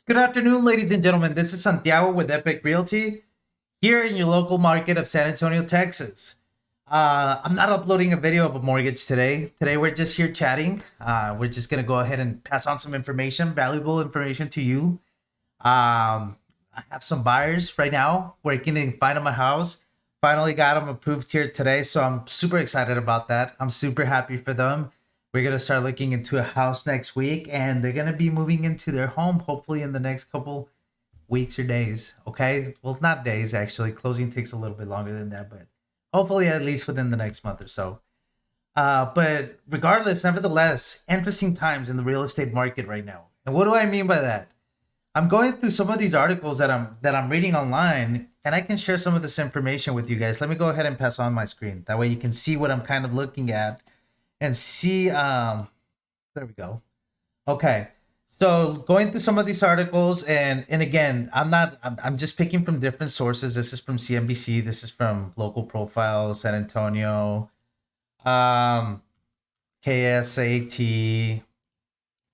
Good afternoon, ladies and gentlemen. This is Santiago with Epic Realty here in your local market of San Antonio, Texas. I'm not uploading a video of a mortgage today. Today, we're just here chatting. We're just going to go ahead and pass on some information, valuable information to you. I have some buyers right now working to find them a house. Finally got them approved here today. So I'm super excited about that. I'm super happy for them. We're going to start looking into a house next week and they're going to be moving into their home hopefully in the next couple weeks or days. Okay. Well, not days actually. Closing takes a little bit longer than that, but hopefully at least within the next month or so. But regardless, nevertheless, interesting times in the real estate market right now. And what do I mean by that? I'm going through some of these articles that I'm reading online, and I can share some of this information with you guys. Let me go ahead and pass on my screen. That way you can see what I'm kind of looking at and see. There we go. Okay. So going through some of these articles, and again, I'm just picking from different sources. This is from CNBC. This is from Local Profile, San Antonio, um, KSAT.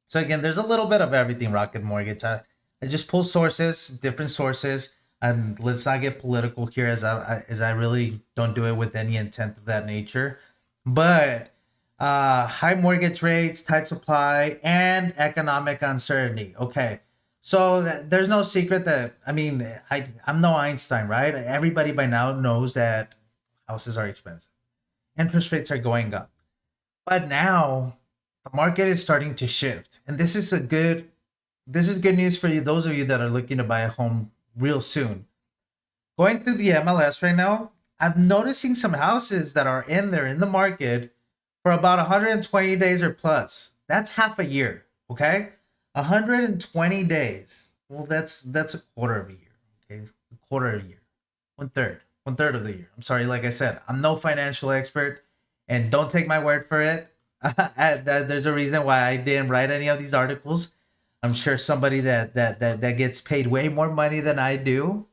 So again, there's a little bit of everything. Rocket Mortgage. I just pull sources, different sources, and let's not get political here, as I really don't do it with any intent of that nature. But high mortgage rates, tight supply, and economic uncertainty. Okay, so there's no secret that I'm no Einstein, right? Everybody by now knows that houses are expensive, interest rates are going up, but now the market is starting to shift, and this is good news for you, those of you that are looking to buy a home real soon. Going through the MLS right now, I'm noticing some houses that are in there in the market for about 120 days or plus. That's half a year, okay? 120 days. Well, that's a quarter of a year, okay? A quarter of a year. One third of the year. I'm sorry, like I said, I'm no financial expert, and don't take my word for it. There's a reason why I didn't write any of these articles. I'm sure somebody that gets paid way more money than I do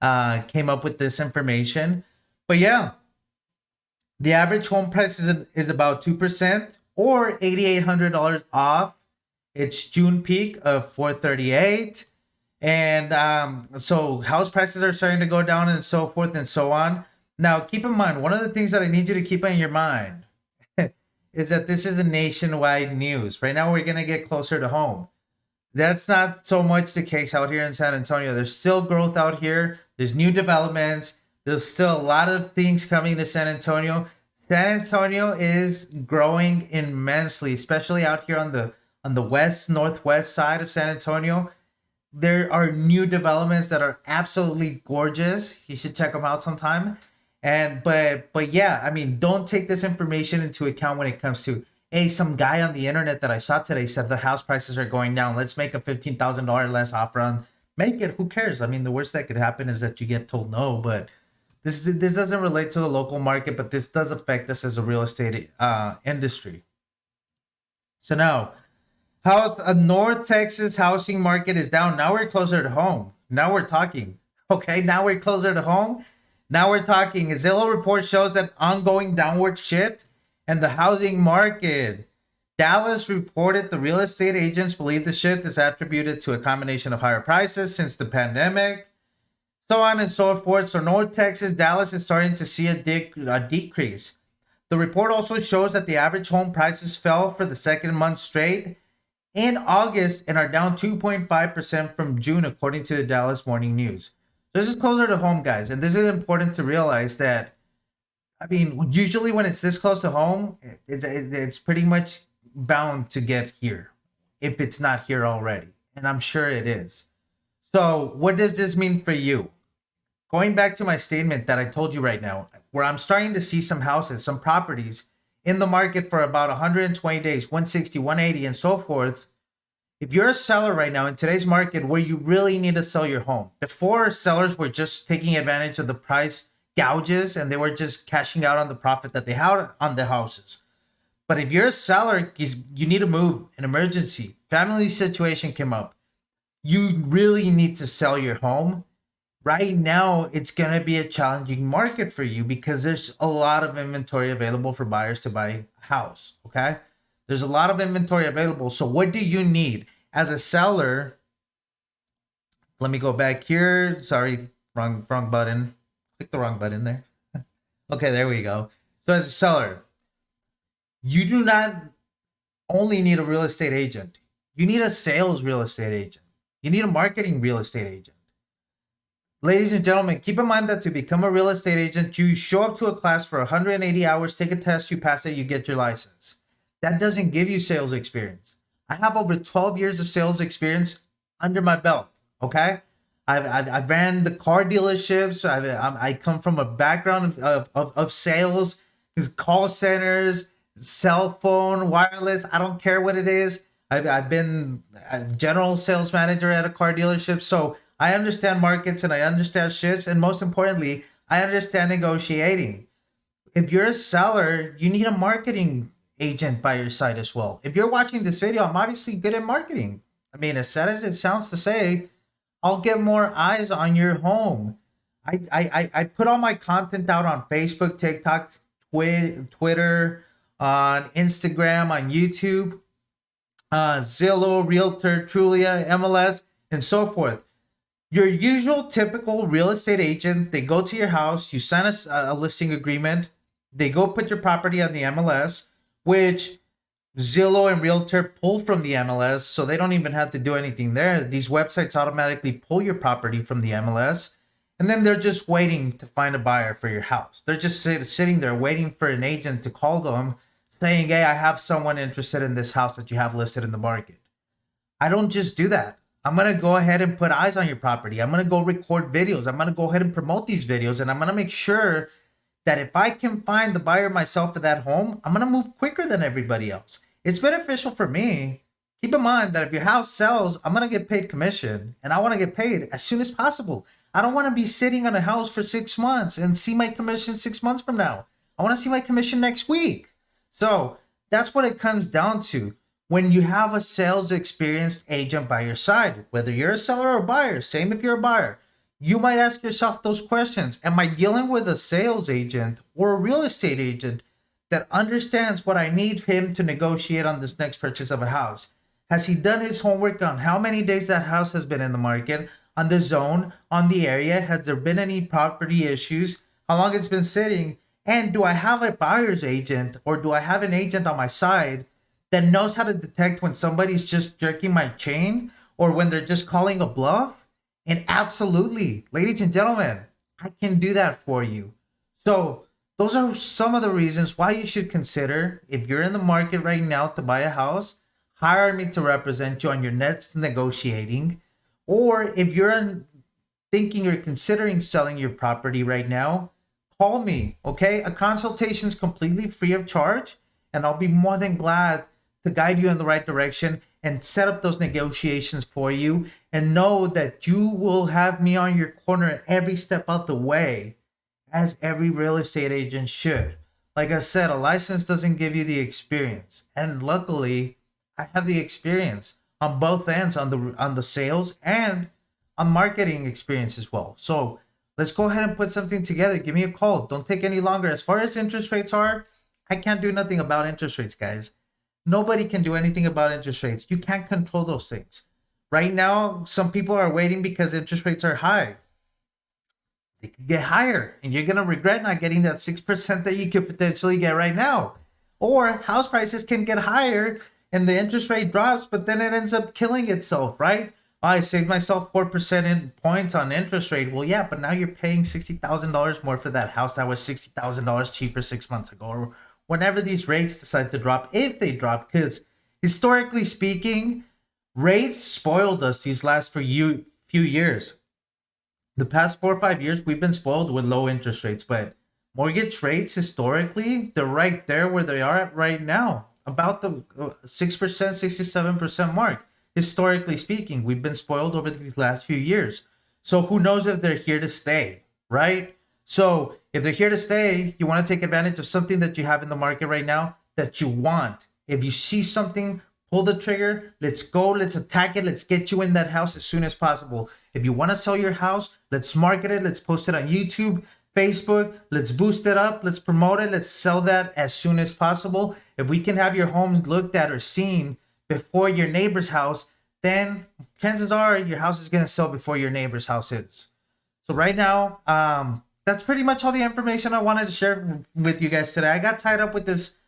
came up with this information. But yeah, the average home price is about 2% or $8,800 off its June peak of 438. And so house prices are starting to go down and so forth and so on. Now, keep in mind, one of the things that I need you to keep in your mind is that this is a nationwide news. Right now, we're going to get closer to home. That's not so much the case out here in San Antonio. There's still growth out here. There's new developments. There's still a lot of things coming to San Antonio. San Antonio is growing immensely, especially out here on the west northwest side of San Antonio. There are new developments that are absolutely gorgeous. You should check them out sometime. And but yeah, I mean, don't take this information into account when it comes to, hey, some guy on the internet that I saw today said the house prices are going down. Let's make a $15,000 less offer on. Make it. Who cares? I mean, the worst that could happen is that you get told no. But this doesn't relate to the local market, but this does affect us as a real estate industry. So now, how's a North Texas housing market is down. Now we're closer to home. Now we're talking. Okay, now we're closer to home. Now we're talking. A Zillow report shows that ongoing downward shift and the housing market. Dallas reported the real estate agents believe the shift is attributed to a combination of higher prices since the pandemic, so on and so forth. So, North Texas, Dallas is starting to see a decrease. The report also shows that the average home prices fell for the second month straight in August and are down 2.5% from June, according to the Dallas Morning News. This is closer to home, guys, and this is important to realize that, I mean, usually when it's this close to home, it's pretty much bound to get here if it's not here already. And I'm sure it is. So, what does this mean for you? Going back to my statement that I told you right now, where I'm starting to see some houses, some properties in the market for about 120 days, 160, 180, and so forth. If you're a seller right now in today's market where you really need to sell your home, before sellers were just taking advantage of the price gouges and they were just cashing out on the profit that they had on the houses. But if you're a seller, you need to move, an emergency, family situation came up, you really need to sell your home. Right now, it's going to be a challenging market for you because there's a lot of inventory available for buyers to buy a house. Okay. There's a lot of inventory available. So, what do you need as a seller? Let me go back here. Sorry, wrong button. Click the wrong button there. Okay, there we go. So as a seller, you do not only need a real estate agent. You need a sales real estate agent. You need a marketing real estate agent. Ladies and gentlemen, keep in mind that to become a real estate agent, you show up to a class for 180 hours, take a test, you pass it, you get your license. That doesn't give you sales experience. I have over 12 years of sales experience under my belt. Okay, I've ran the car dealerships. I come from a background of sales, call centers, cell phone, wireless. I don't care what it is. I've been a general sales manager at a car dealership, so I understand markets and I understand shifts, and most importantly, I understand negotiating. If you're a seller, you need a marketing agent by your side as well. If you're watching this video, I'm obviously good at marketing. I mean, as sad as it sounds to say, I'll get more eyes on your home. I put all my content out on Facebook, TikTok, Twitter, on Instagram, on YouTube, Zillow, Realtor, Trulia, MLS, and so forth. Your usual typical real estate agent, they go to your house, you sign a listing agreement, they go put your property on the MLS, which Zillow and Realtor pull from the MLS, so they don't even have to do anything there. These websites automatically pull your property from the MLS, and then they're just waiting to find a buyer for your house. They're just sitting there waiting for an agent to call them saying, hey, I have someone interested in this house that you have listed in the market. I don't just do that. I'm going to go ahead and put eyes on your property. I'm going to go record videos. I'm going to go ahead and promote these videos, and I'm going to make sure that if I can find the buyer myself for that home, I'm going to move quicker than everybody else. It's beneficial for me. Keep in mind that if your house sells, I'm going to get paid commission, and I want to get paid as soon as possible. I don't want to be sitting on a house for 6 months and see my commission 6 months from now. I want to see my commission next week. So that's what it comes down to. When you have a sales experienced agent by your side, whether you're a seller or a buyer, same if you're a buyer, you might ask yourself those questions. Am I dealing with a sales agent or a real estate agent that understands what I need him to negotiate on this next purchase of a house? Has he done his homework on how many days that house has been in the market, on the zone, on the area? Has there been any property issues? How long it's been sitting? And do I have a buyer's agent, or do I have an agent on my side that knows how to detect when somebody's just jerking my chain or when they're just calling a bluff? And absolutely, ladies and gentlemen, I can do that for you. So those are some of the reasons why you should consider, if you're in the market right now to buy a house, hire me to represent you on your next negotiating. Or if you're thinking or considering selling your property right now, call me, okay? A consultation is completely free of charge, and I'll be more than glad to guide you in the right direction and set up those negotiations for you, and know that you will have me on your corner every step of the way, as every real estate agent should. Like I said, a license doesn't give you the experience, and luckily I have the experience on both ends, on the sales and on marketing experience as well. So let's go ahead and put something together. Give me a call. Don't take any longer. As far as interest rates are, I can't do nothing about interest rates, guys. Nobody can do anything about interest rates. You can't control those things. Right now, some people are waiting because interest rates are high. They could get higher, and you're going to regret not getting that 6% that you could potentially get right now. Or house prices can get higher and the interest rate drops, but then it ends up killing itself, right? I saved myself 4% in points on interest rate. Well, yeah, but now you're paying $60,000 more for that house that was $60,000 cheaper 6 months ago, or whenever these rates decide to drop, if they drop, because historically speaking, rates spoiled us these last few years. The past 4 or 5 years, we've been spoiled with low interest rates, but mortgage rates historically, they're right there where they are at right now, about the 6%, 67% mark. Historically speaking, we've been spoiled over these last few years. So who knows if they're here to stay, right? So if they're here to stay, you want to take advantage of something that you have in the market right now that you want. If you see something, pull the trigger. Let's go. Let's attack it. Let's get you in that house as soon as possible. If you want to sell your house, let's market it. Let's post it on YouTube, Facebook. Let's boost it up. Let's promote it. Let's sell that as soon as possible. If we can have your home looked at or seen before your neighbor's house, then chances are your house is going to sell before your neighbor's house is. So right now, that's pretty much all the information I wanted to share with you guys today. I got tied up with this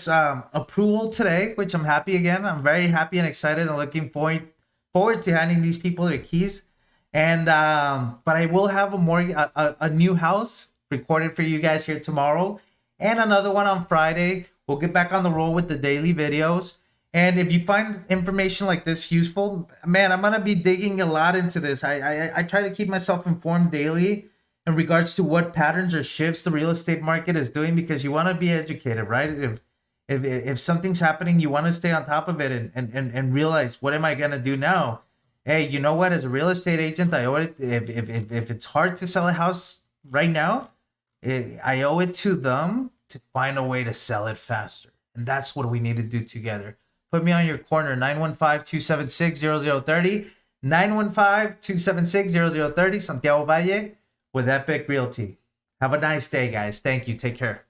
approval today, which I'm happy again. I'm very happy and excited and looking forward to handing these people their keys. And but I will have a new house recorded for you guys here tomorrow, and another one on Friday. We'll get back on the roll with the daily videos. And if you find information like this useful, man, I'm gonna be digging a lot into this. I try to keep myself informed daily in regards to what patterns or shifts the real estate market is doing, because you want to be educated, right? If something's happening, you want to stay on top of it and realize, what am I gonna do now? Hey, you know what? As a real estate agent, I owe it. If it's hard to sell a house right now, I owe it to them to find a way to sell it faster. And that's what we need to do together. Put me on your corner, 915-276-0030, 915-276-0030, Santiago Valle with Epic Realty. Have a nice day, guys. Thank you. Take care.